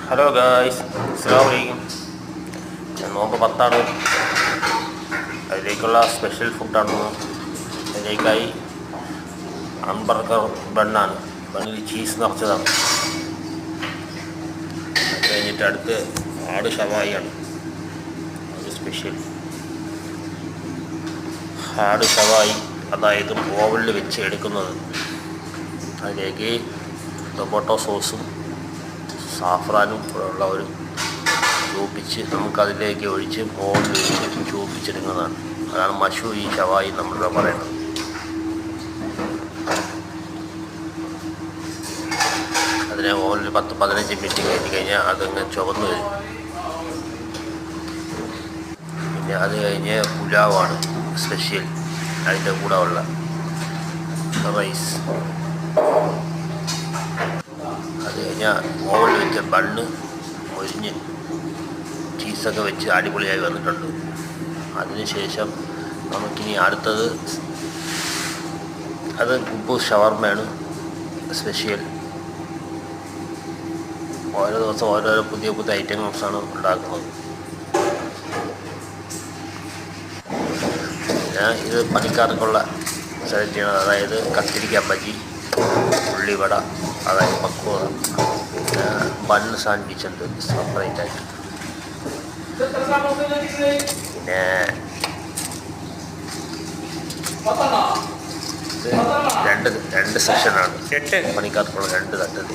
Hello guys, അസ്സലാമു അലൈക്കും. നോമ്പ് 10 അതിലേക്കുള്ള സ്പെഷ്യൽ ഫുഡാണ്. അതിലേക്കായി ഹംബർഗർ ബണ്ണാണ്. ബണ്ണിൽ ചീസ് നിറച്ചതാണ്. അത് കഴിഞ്ഞിട്ട് അടുത്ത് ആട് ഷവായിയാണ്. അത് സ്പെഷ്യൽ ആട് ഷവായി, അതായത് ഓവനിൽ വെച്ച് എടുക്കുന്നത്. അതിലേക്ക് ടൊമാറ്റോ സോസും സാഫ്രാനും ഉള്ള ഒരു ചൂപ്പിച്ച് നമുക്കതിലേക്ക് ഒഴിച്ച് ഓവനിൽ വെച്ച് ചൂപ്പിച്ചെടുക്കുന്നതാണ്. അതാണ് മഷൂരി ഷവായി നമ്മളിവിടെ പറയുന്നത്. അതിനെ ഓവനിൽ 10-15 മിനിറ്റ് കഴിഞ്ഞ് കഴിഞ്ഞാൽ അതങ്ങ് ചുവന്ന് വരും. പിന്നെ അത് കഴിഞ്ഞ് പുലാവാണ് സ്പെഷ്യൽ. അതിൻ്റെ കൂടെ ഉള്ള റൈസ്. അത് കഴിഞ്ഞാൽ ഓവനിൽ വെച്ച ബണ്ണ് മൊരിഞ്ഞ് ചീസൊക്കെ വെച്ച് അടിപൊളിയായി വന്നിട്ടുണ്ട്. അതിനുശേഷം നമുക്കിനി അടുത്തത് അത് കുബൂസ് ഷവർമയാണ് സ്പെഷ്യൽ. ഓരോ ദിവസം ഓരോരോ പുതിയ പുതിയ ഐറ്റംസാണ് ഉണ്ടാക്കുന്നത്. പിന്നെ ഇത് പണിക്കാർക്കുള്ള സെലക്ട് ചെയ്യണത്, അതായത് കത്തിരിക്ക ബജി, ഉള്ളിവട, അതായത് പക്വത, പിന്നെ ബണ്ണ് സാൻഡ്വിച്ച് ഉണ്ട് സെപ്പറേറ്റ് ആയിട്ട്. പിന്നെ ഇത് രണ്ട് സെക്ഷനാണ്. പണിക്കാർക്കുള്ള 2 തട്ടത്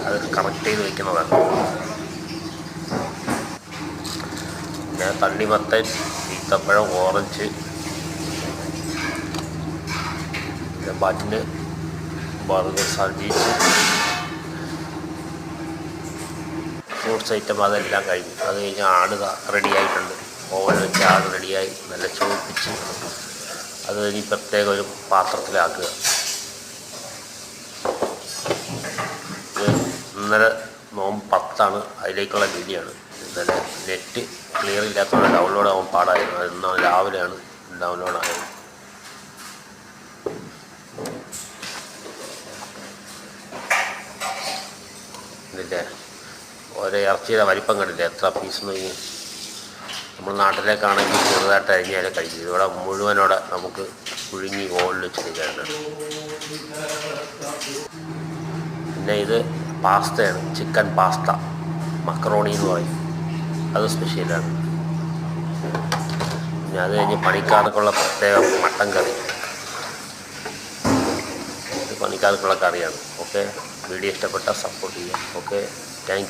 അത് കണക്ട് ചെയ്ത് വയ്ക്കുന്നതാണ്. പിന്നെ തണ്ണിമത്തൻ, ഈത്തപ്പഴം, orange, bun, burger sandwich, fruits item അതെല്ലാം കഴിഞ്ഞു. അത് കഴിഞ്ഞ് ആട് റെഡി ആയിട്ടുണ്ട്. ഓവനിൽ വെച്ച് ആട് റെഡിയായി നല്ല ചുവപ്പിച്ച് അത് ഇനി പ്രത്യേക ഒരു പാത്രത്തിലാക്കുക. ഇത് ഇന്നലെ നോമ്പ് 10 അതിലേക്കുള്ള വീഡിയോയാണ്. ഇന്നലെ നെറ്റ് ക്ലിയർ ഇല്ലാത്തതുകൊണ്ട് ഡൗൺലോഡ് ആവാൻ പാടായിരുന്നു. ഇന്ന് രാവിലെയാണ് ഡൗൺലോഡ് ആയത്. ഇതിൻ്റെ ഓരോ ഇറച്ചിയുടെ വലിപ്പം കണ്ടില്ല, എത്ര പീസ് നോക്കി. നമ്മൾ നാട്ടിലേക്കാണെങ്കിൽ ചെറുതായിട്ട് അരിഞ്ഞാലേ കഴിക്കും. ഇവിടെ മുഴുവനോടെ നമുക്ക് പുഴുങ്ങി ഓവനിൽ വെച്ച് കഴിക്കാറുണ്ട്. പിന്നെ ഇത് പാസ്തയാണ്, ചിക്കൻ പാസ്ത, മക്രോണി എന്ന് പറയും. അത് സ്പെഷ്യലാണ്. പിന്നെ അത് കഴിഞ്ഞ് പണിക്കാർക്കുള്ള പ്രത്യേകം മട്ടൻ കറി. ഇത് പണിക്കാർക്കുള്ള കറിയാണ്. ഓക്കെ, വീഡിയോ ഇഷ്ടപ്പെട്ടാൽ സപ്പോർട്ട് ചെയ്യുക. Okay, thank you.